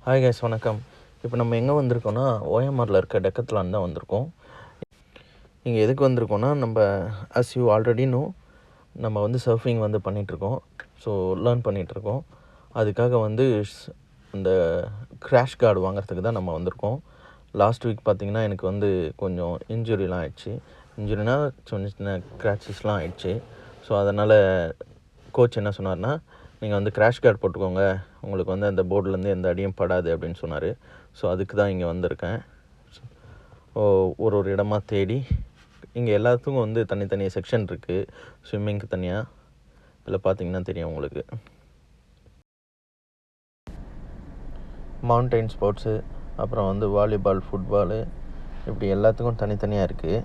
Hi guys, வணக்கம். இப்போ நம்ம எங்கே வந்திருக்கோன்னா ஓஎம்ஆரில் இருக்க டெக்கத்லான் தான் வந்திருக்கோம். இங்கே எதுக்கு வந்திருக்கோன்னா, நம்ம அஸ் யூ ஆல்ரெடி நோ, நம்ம வந்து சர்ஃபிங் வந்து பண்ணிகிட்ருக்கோம். ஸோ லேர்ன் பண்ணிகிட்ருக்கோம். அதுக்காக வந்து இந்த கிராஷ் கார்டு வாங்குறதுக்கு தான் நம்ம வந்திருக்கோம். லாஸ்ட் வீக் பார்த்திங்கன்னா எனக்கு வந்து கொஞ்சம் இன்ஜுரிலாம் ஆயிடுச்சு. இன்ஜுரினா சின்ன சின்ன கிராச்சஸ்லாம் ஆயிடுச்சு. ஸோ அதனால் கோச் என்ன சொன்னார்னா, நீங்கள் வந்து கிராஷ் கார்டு போட்டுக்கோங்க, உங்களுக்கு வந்து அந்த போர்ட்லேருந்து எந்த அடியும் படாது அப்படின்னு சொன்னார். ஸோ அதுக்கு தான் இங்கே வந்திருக்கேன். ஒரு இடமா தேடி இங்கே எல்லாத்துக்கும் வந்து தனித்தனி செக்ஷன் இருக்குது. ஸ்விம்மிங்க்கு தனியாக, இதில் பார்த்தீங்கன்னா தெரியும் உங்களுக்கு. மவுண்டைன் ஸ்போர்ட்ஸு, அப்புறம் வந்து வாலிபால், ஃபுட்பாலு, இப்படி எல்லாத்துக்கும் தனித்தனியாக இருக்குது.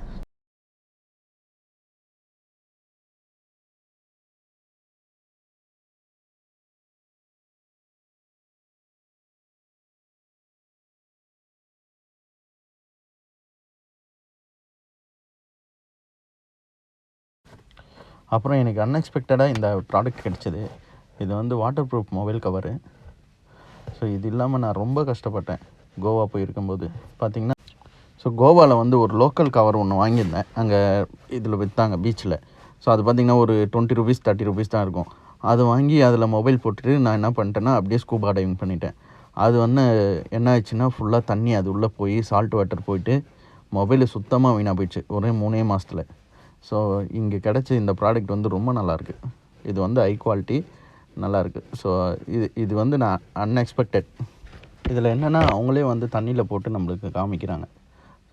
அப்புறம் எனக்கு அன்எக்ஸ்பெக்டடாக இந்த ப்ராடக்ட் கிடச்சிது. இது வந்து water proof mobile cover. So இது இல்லாமல் நான் ரொம்ப கஷ்டப்பட்டேன் கோவா போயிருக்கும்போது. பார்த்திங்கன்னா, ஸோ கோவாவில் வந்து ஒரு லோக்கல் கவர் ஒன்று வாங்கியிருந்தேன். அங்கே இதில் விற்றாங்க பீச்சில். ஸோ அது பார்த்திங்கன்னா ஒரு 20 ரூபீஸ் 30 ரூபீஸ் தான் இருக்கும். அது வாங்கி அதில் மொபைல் போட்டுட்டு நான் என்ன பண்ணிட்டேன்னா, அப்படியே ஸ்கூபா டைவிங் பண்ணிட்டேன். அது வந்து என்ன ஆயிடுச்சுன்னா, ஃபுல்லாக தண்ணி அது உள்ளே போய் சால்ட் வாட்டர் போயிட்டு மொபைலு சுத்தமாக வீணாக போயிடுச்சு ஒரே 3 மாதத்தில். ஸோ இங்கே கிடச்ச இந்த ப்ராடக்ட் வந்து ரொம்ப நல்லாயிருக்கு. இது வந்து ஹை குவாலிட்டி நல்லாயிருக்கு. ஸோ இது வந்து நான் அன்எக்ஸ்பெக்டட். இதில் என்னென்னா, அவங்களே வந்து தண்ணியில் போட்டு நம்மளுக்கு காமிக்கிறாங்க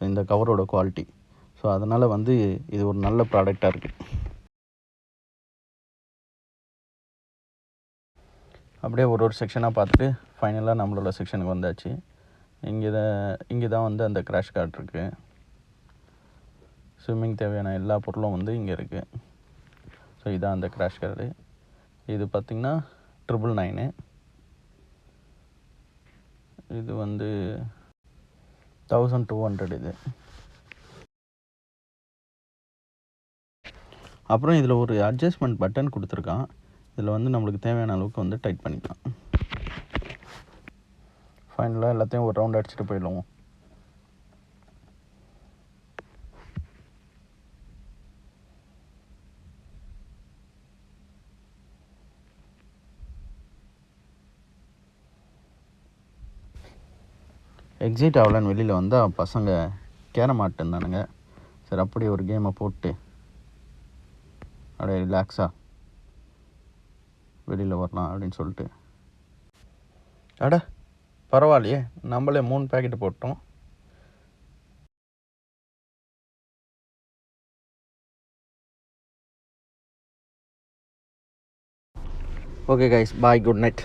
இந்த கவரோட குவாலிட்டி. ஸோ அதனால் வந்து இது ஒரு நல்ல ப்ராடக்டாக இருக்குது. அப்படியே ஒரு செக்ஷனாக பார்த்துட்டு ஃபைனலாக நம்மளோட செக்ஷனுக்கு வந்தாச்சு. இங்கே தான் வந்து அந்த கிராஷ் கார்டு இருக்குது. ஸ்விம்மிங் தேவையான எல்லா பொருளும் வந்து இங்கே இருக்குது. ஸோ இதான் அந்த கிராஷ் கார்டு. இது பார்த்திங்கன்னா 999. இது வந்து 1200 இது. அப்புறம் இதில் ஒரு அட்ஜஸ்ட்மெண்ட் பட்டன் கொடுத்துருக்கான். இதில் வந்து நம்மளுக்கு தேவையான அளவுக்கு வந்து டைட் பண்ணிக்கலாம். ஃபைனலாக எல்லாத்தையும் ஒரு ரவுண்ட் அடிச்சுட்டு போயிடுவோம். எக்ஸிட் ஆகலன்னு வெளியில் வந்தால் பசங்க கேரம் ஆட்டுந்தானுங்க. சரி, அப்படியே ஒரு கேமை போட்டு அப்படியே ரிலாக்ஸாக வெளியில் வரலாம் அப்படின்னு சொல்லிட்டு. அட பரவாயில்லையே, நம்மளே 3 பேக்கெட்டு போட்டோம். ஓகே கைஸ், பாய், குட் நைட்.